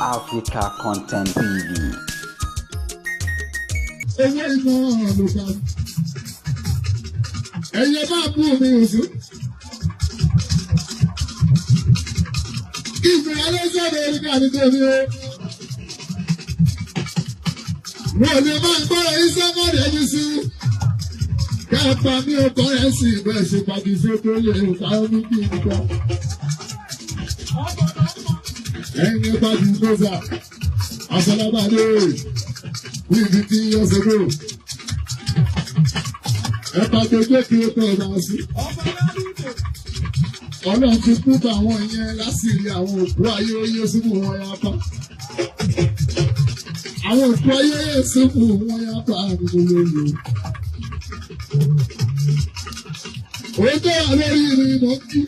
Africa Content TV. Owó iná ló bá ẹyẹ bá bú mi òsù. Ìgbìmọ̀ alẹ́sọ̀rọ̀ oríkà ní tèmi o. Wọ́n lè máa ń gbọ́rọ̀ ìsọ́kọ̀dé ẹni sí. Kẹ́ẹ̀pá mi ò kọ́ ẹ̀ sí ìbẹ̀ ṣe pàdésí tó lè ká omi kí n gbà. Ẹ̀yin bá ti gbọ́sà, àṣàlábàdé níbi tí yóò ṣe gbò. Ẹ̀pà tó gbé kí ó tọ̀ ọ̀dà sí. Ọlọ́run ti kú bá àwọn yẹn lásìrí àwọn òkú ayé oyé síbù wọn yá pa. Àwọn òkú ayé oyé síbù wọn yá pa àdúgbò lónìí. Òun tó wà lórí ìrìn mọ́ kí.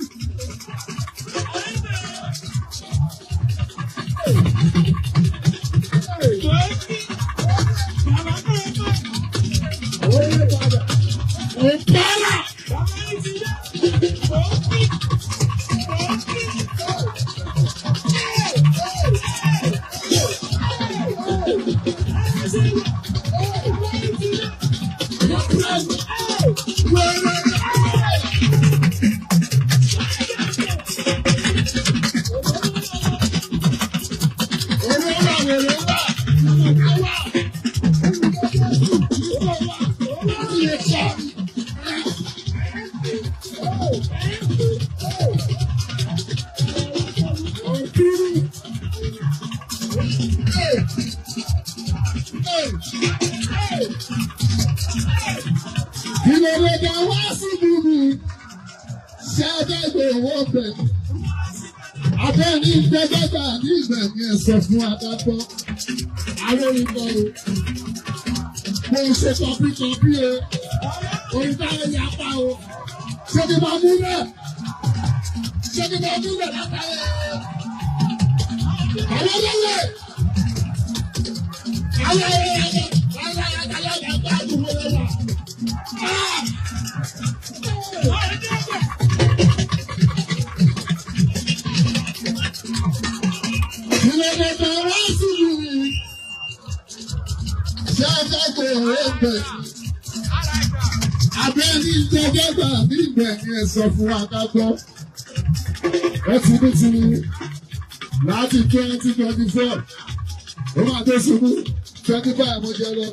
Abẹ́ni ìgbẹ́gbẹ́gbà ní ìgbẹ̀mí ẹ̀sọ̀ fún adájọ́. Àwọn olùkọ́ o. Mo ń ṣe kọ̀pí o. Orúkọ ayé ni apá o. Ṣé kí n máa mú náà? Ṣé kí n máa mú náà látàrí? Àwọn ọlọ́wọ́. Àwọn Abẹ́ni ìjọba ní ìgbẹ̀mí ẹ̀sọ̀ fún adájọ́. Ẹ ti ní ti láti 2024. Ó máa tó ṣubú 25 mo jẹ lọ.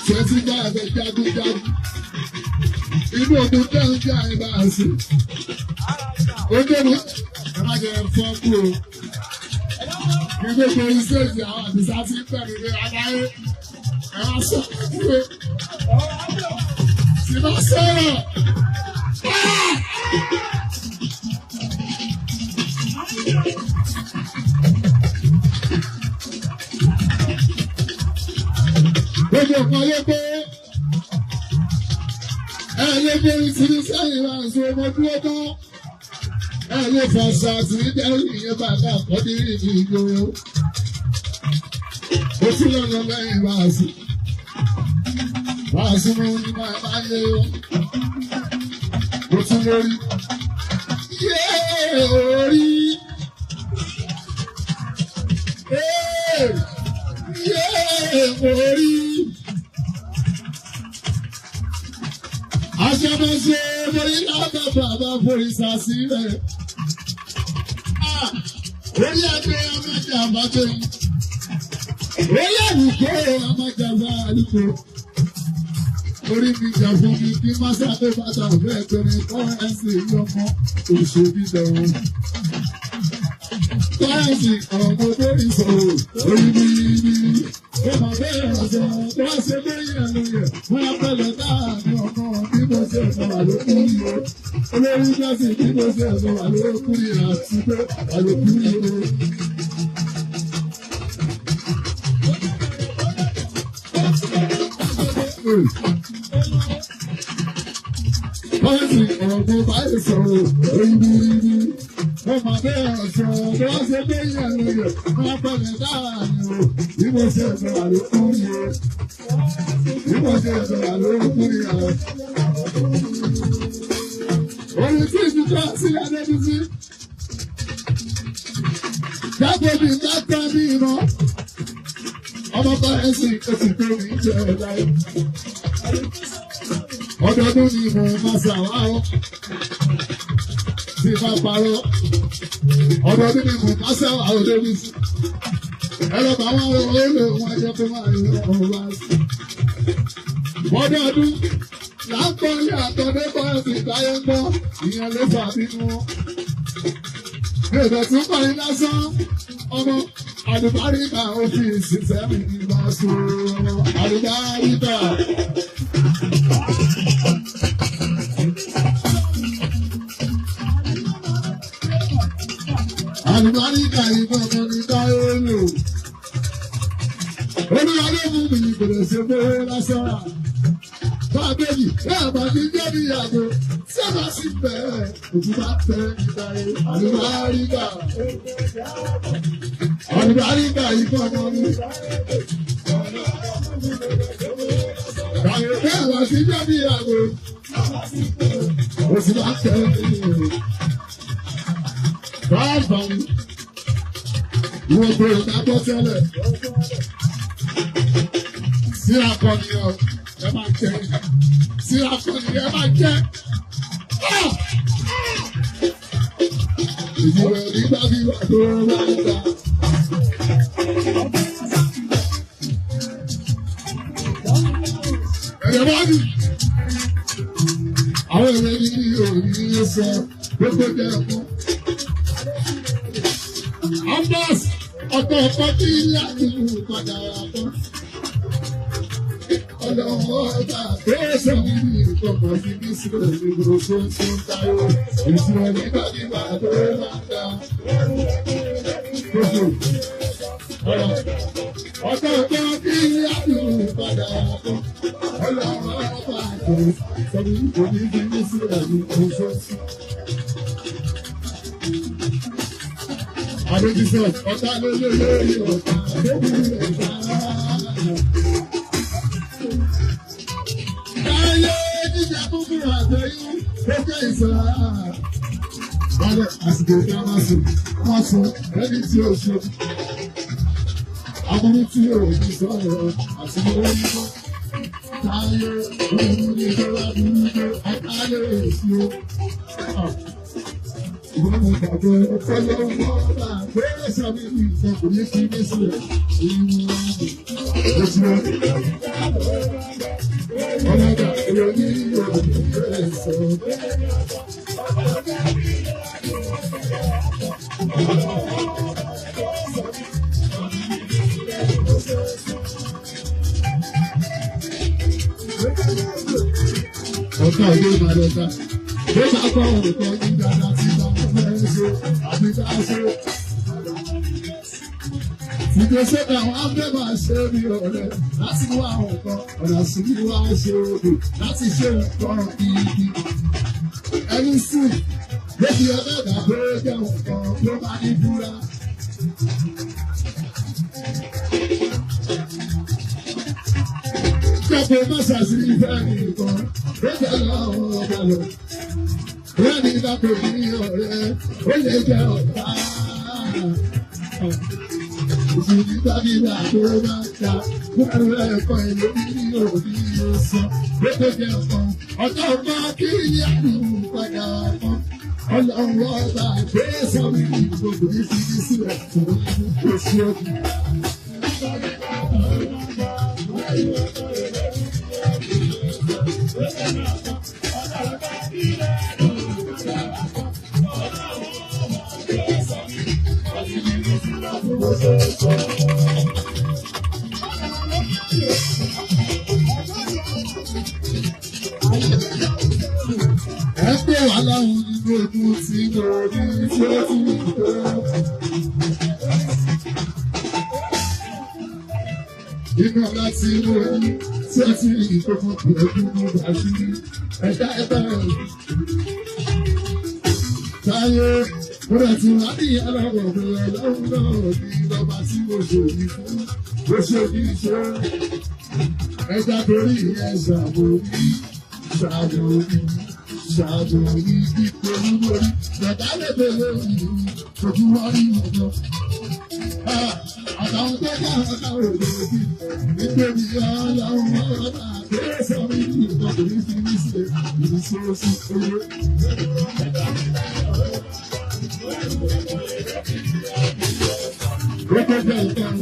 25 ẹ̀ jagunjagun. Inú òkú tẹ́lẹ̀ jẹ́ àìbá àṣì. Ó dé mi, ẹ má jẹ fọ́ kú o. Gbogbo oríṣiríṣi àwọn àdìsá ti ń bẹ̀rù ní aláyé. Ẹ wá sọ pé tí bá sọ̀rọ̀. Gbogbo kan ló pé ẹ lè borí sí sẹ́yìn wá sí ọmọ dúró tán. Ẹ lè fọṣọ àti ìdẹ́rù ìyẹn bàbá àkọ́dé ìrìn ìgboro. Ó tún lọ́nà lẹ́yìn wáàsí. Wáàsí mú ní máa yé wọn. Ó tún lórí. Yéé orí. Yéé orí. Aṣọ́mọṣe borí lábẹ́ bàbá borí sàṣírẹ̀. Orí ẹgbẹ́ ọmọdé àbájọ yìí. Orí àwùjọ ọmọdé àlùkò. Orí mi jà fún mi kí Másá tó bàtà ọ̀fẹ́ ẹgbẹ̀rin kọ́rẹ́ǹsì lọ́mọ òṣèlú lẹ́wọ̀n. Kọ́rẹ́ǹsì ọ̀gbọ́n tó ń sọ̀rọ̀ orí mi ní. Ó máa bẹ̀rẹ̀ ọ̀sẹ̀ tó wá ṣe lóyún ẹ̀lú yẹ̀. Wọ́n á pẹ̀lẹ́ dáàbò ọmọ bí mo ṣe sọ wà lókùn yìí. Olórí Jọ́sìn bí mo ṣe sọ wà lókùn yìí àti pé wà lókùn yìí. Kọ́rẹ́ǹsì ọ̀gbọ́n báyìí sọ̀rọ̀ orí mi ní. Ó máa bẹ̀rẹ̀ ọ̀sẹ̀ tó wá ṣe lóyún ẹ̀lú yẹ̀. Wọ́n á pẹ̀lẹ́ dáàbò bí mo ṣe sọ wà lókùn yìí. Bí mo ṣe sọ wà lókùn yìí. Orin tí ìdíjọ́ sí Adébísí. bóbi káká ní iná. Ọmọ kọ́rẹ́nsì tó ti tó mi jẹ́ láyé. Ọdọọdún ni mo máa ṣàwárọ̀. Tí bá parọ́. Ọdọọdún ni mo máa ṣàwárọ̀ lórí sí. Ẹlọ́pàá wọn wọ olè wọn ẹjọ́ tó máa ń lọ ọ̀rọ̀ wá sí. Ọdọọdún láńkọ́ ní àtọ́dé kọ́rẹ́nsì táyé ń bọ́. Ìyẹn ló fà nínú wọn. Èdè tí ó parí lásán, ọmọ àlùbáríkà ọ́fíìsì sẹ́mi ìgbà sọ̀rọ̀ àlùbáríkà. Àlùbáríkà ìgbọ̀ngàn ní táyé lò. Olúwa ló mú mi ìbẹ̀rẹ̀ sí fowó lásán. Bábẹ́jì ẹ̀bà ní jẹ́bi ìyàgò tí a bá sì bẹ̀rẹ̀ òkú bá tẹ̀ nígbà yẹn. Àlùbáríkà. Àlùbáríkà ìfọ̀nà mi. Báyọ̀ ẹ̀bà sí jẹ́bi ìyàgò. Òkú bá tẹ̀ nígbà yẹn. Báàbà mi. Ìwọ̀n tó ìdájọ́ tẹ́lẹ̀. Sí akọni ọ̀ ẹ máa jẹ sí akọni ẹ máa jẹ. Ìjọba nígbà bí wà tó máa ń ta. Ẹ̀yẹ̀ bá dì. Àwọn èèyàn ní òní sọ gbogbo jẹ́ ẹ̀kọ́. Ambas ọ̀tọ̀ ọ̀pọ̀ tí ilé àdúgbò padà wà tán. Ọlọ́wọ́ ọ̀tá àgbẹ̀sọ̀ nínú ìkọ̀kọ̀ sí ní sílẹ̀ ìgbòho tó ń tún táyọ̀. Ìṣúná nígbà nígbà tó máa ń ta. Ọ̀tọ̀ ọ̀pọ̀ tí ilé àdúgbò padà wà tán. Ọlọ́wọ́ ọ̀tá àgbẹ̀sọ̀ nínú ìkọ̀kọ̀ sí ní sílẹ̀ ìgbòho tó ń tún. Adójúsọ̀ ọ̀tá lélẹ́lẹ́ ọ̀tá lóbìnrin ẹ̀dá. Láyé jíjà búburú àtẹ̀yìn ó jẹ́ ìsọ̀rọ̀. Bálẹ̀ àsìkò ìgbà máa sùn, wọ́n sùn ẹni tí ó ṣe. Aburú tí ò ní sọ̀rọ̀ àti owó nígbà. Láyé òun ní ìjọba burúkú ọ̀tá lè sí o. Ìwọ́n mo gbàgbọ́ ọ̀pọ̀lọpọ̀ ọ̀la pé sọ́mi ní ìfọkùnrin fi mí sílẹ̀. Ìwọ̀n oṣù ọlọ́dà ìròyìn ìròyìn rẹ̀ sọ. Ọ̀gá ìlú ìmọ̀lẹ́ta. Ó máa kọ́ ọ̀rùkọ nígbà láti bá wọn ṣe àbí bá ṣe. Ìgbésẹ̀ àwọn abẹ́ máa ṣe ní ọ̀rẹ́ láti wá àwọn nǹkan ọ̀nà sí ní wá ṣe odò láti ṣe nǹkan gidi. Ẹni sì ló fi ẹgbẹ́ ìdàgbé jẹ́ nǹkan tó máa ní búra. Jọ́pọ̀ mọ́ṣáṣí ìfẹ́ nìkan ló jẹ́ lọ́wọ́ ọ̀gá lọ. Lẹ́ni ìdàpọ̀ ní ọ̀rẹ́ ó lè jẹ́ ọ̀tá. Òṣèlú tàbí ìlànà máa ń ta gbọ́dọ̀ ẹ̀kọ́ ìlú ní òbí sọ. Lókè jẹ́ ọ̀kan ọ̀tọ̀ ọ̀gbọ́n kí ní àdúgbò padà kan. Ọlọ́run ọba àgbẹ̀sọ̀ mi gbogbo ní fi ní sílẹ̀ fún oṣù ọdún. Ẹgbẹ́ wà láwọn nínú ogun tí mo rí tí ó ti rí tó. Inú ọ̀la tí mo rí tí ó ti rí tó fún ọdún mo bá sí ẹ̀dá ẹ̀dá rẹ̀. Táyé mo rẹ̀ ti wá ní aláwọ̀ mi ọlọ́run náà ní lọ́ba tí mo ṣòyí fún. Mo ṣòyí ṣe ẹja torí ìyẹn ṣàbòrí ṣàbòrí. Ṣàbò ní ìpolówórí, bàbá lẹ́bẹ̀rẹ̀ ìlú, ojú wá rí ọjọ́. àtàwọn tó dá ọ̀tá òde òbí nítorí ọlọ́run ọ̀tá àgbẹ̀sọ̀ mi ní ìtọ́kùnrin fi ní ṣe ìrísí owó. Ó tó jẹ́ ìtàn.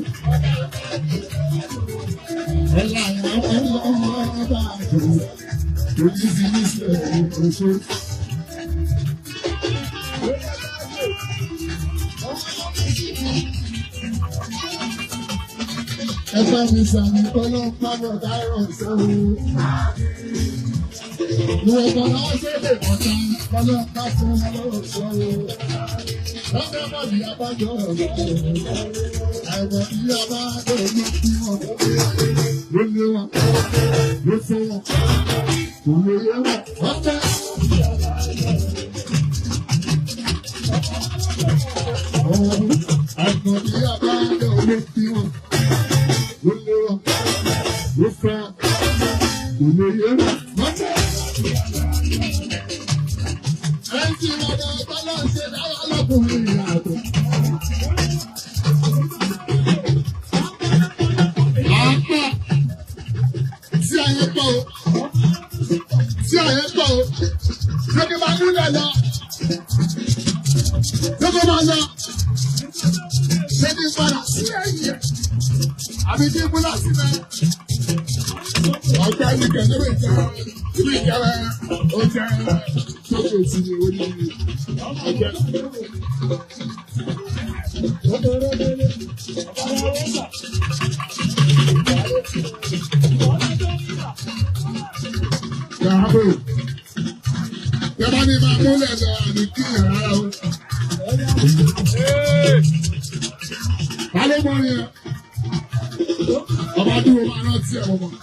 Ọlá àwọn ọmọ ọba àjò òjì fi ní ṣe ìrísí. Ẹgbẹ́ mi sàmì kọ́lọ́ pábọ̀ dáìrọ̀ sẹ́wọ̀n. Ìwọ̀n kan náà ṣèlè ọ̀tá kọ́lọ́ ká fún ọlọ́rọ̀ sẹ́wọ̀n. Lọ́gbẹ́ bá di abájọ́ ọ̀gá ẹ̀wọ̀n tí a bá dé ní kí wọ́n ló lé wọn, ló fún wọn, kò lè yé wọn, wọ́n fẹ́. Ẹ̀wọ̀n tí a bá dé ní kí wọ́n. Ló fẹ́ ìlòyè mọ́tẹ́. Ẹ̀ǹtì ìwọ̀dà ọ̀tọ́lọ́ ṣe dáwọ́ ọlọ́kùnrin ìrìnàjò. Àpá tí ayé pọ̀ o, tí ayé pọ̀ o, lókè máa múlẹ̀ lọ, lókè máa lọ, ṣé kí n padà sí ẹ̀yìn àbí kí n múlá sí náà. Ọ̀gá ní kẹ̀lé lè jẹ́ ilé ìjẹrẹ oúnjẹ sókè sí ní orí ọjọ́. Yàrá yàrá ní máa múlẹ̀ lọ àmì kí yàrá o. Balógun yẹn ọba dúró máa rántí ẹ̀ wọ́n.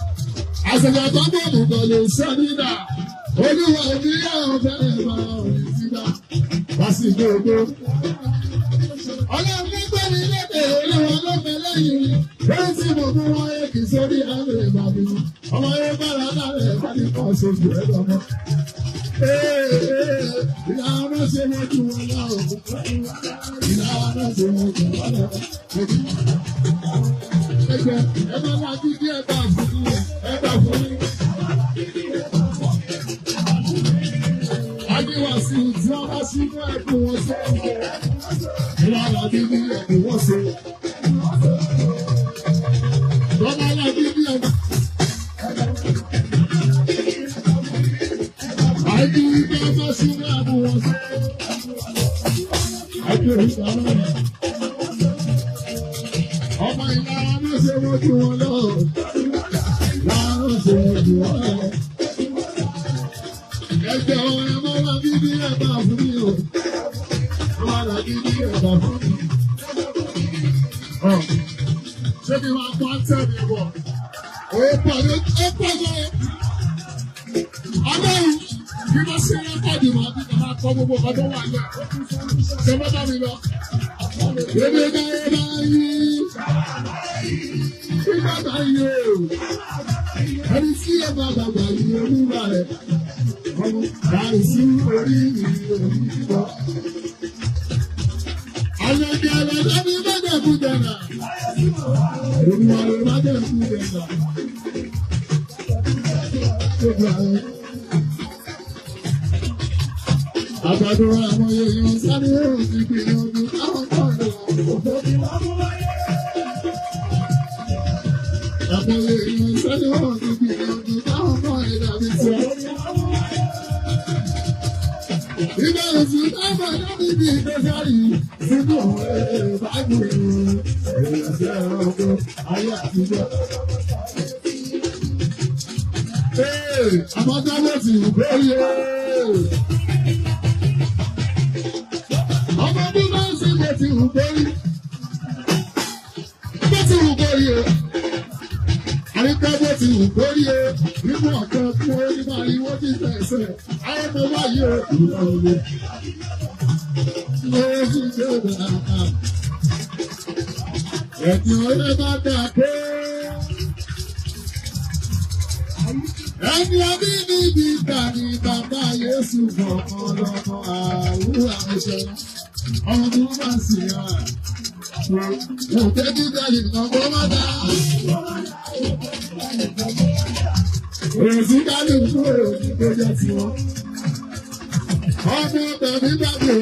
Àṣẹ̀yà tó bọ̀ mú kan lè ṣe nígbà. Olúwa òbí yà ọ́ fẹ́rẹ̀ máa rìn sígbà. Wá sí gbogbo. Ọlọ́run nígbà ní lédè olúwa ló fẹ́ lẹ́yìn mi. Bẹ́ẹ̀ tí mo mú wọn yé kì í sórí àmì ìbàdí mi. Ọmọ yẹn bára lára ẹ̀ bá ní kan ṣoṣù ẹ̀ lọ́mọ. Ìyá ọ̀nà ṣe wọ́n ju wọn lọ. Ìyá ọ̀nà ṣe wọ́n ju wọn lọ. Ẹgbẹ́ ẹ máa wá bí bí ẹ bá fún mi, ẹ bá fún mi. Adéwà sí tí wọ́n bá sí inú ẹ̀kú wọn sí. Ìwà làbí bí ẹ̀kú wọn sí. Lọ́mọ làbí bí ẹ̀kú. Àìdí bí ẹ bá sí inú ẹ̀kú wọn sí. Àìdí ìgbà náà. Ọmọ ìlànà ló ṣe wọ́n ju wọn lọ. Láàárọ̀ ṣe wọ́n ju wọn lọ. Ẹgbẹ́ ọmọ ẹ̀mọ́ wá bí bí ẹ̀bá fún mi o. Wọ́n wá bí bí ẹ̀bá fún mi. Ṣé kí wọ́n pa tẹ̀lé wọ̀? Ó pọ̀ lọ. Ọlọ́run bí wọ́n ṣe rẹ́kọ̀dì mọ́ bí wọ́n máa kọ́ gbogbo ọdún wà lẹ̀. Ṣé wọ́n bá mi lọ? Bébí káyé báyìí. Bí bàbá yìí o. Ẹni tí ẹ bá bàbá yìí olúwa rẹ̀. Báyìí sí orí ìrìn ìbọn. Àyẹ̀kẹ́ ẹ̀rọ ní Mádẹ̀kú Dẹ̀nà. Olúwa rẹ̀ Mádẹ̀kú Dẹ̀nà. Àgbàdo àwọn èèyàn sáré òsì gbìyànjú táwọn kan lọ. Àwọn èèyàn sáré òsì gbìyànjú táwọn kan lè dàbí sọ. Ìgbà òsì táwọn ẹ̀dá níbi ìgbésárì sínú báàgì ìrìnàjò ọkọ̀ ayé àtijọ́. Àmọ́ táwọn ti wù kó yé. Ọmọ bí máa ń ṣe bó ti wù kórí. Bó ti wù kórí o. Àríkà bó ti wù kórí o. Nínú ọ̀kan tí wọ́n ní máa rí wọ́n ti tẹ̀sẹ̀. Ayé tó wáyé o. Ìwà òye. Ló sì ṣe dáadáa. Ẹ̀sìn ọ̀rẹ́ bá dà pé. Ẹni ọdún níbi ìgbà ni bàbá Yésù fọ̀kan lọ́mọ àwùrọ̀ àṣẹ. Ọdún bá sì yá. Wò pé kíkà lè nà kó má dá. Òsì kálí fún èrò tó jẹ́ tiwọn. Ọmọ tẹ̀mí gbàgbé.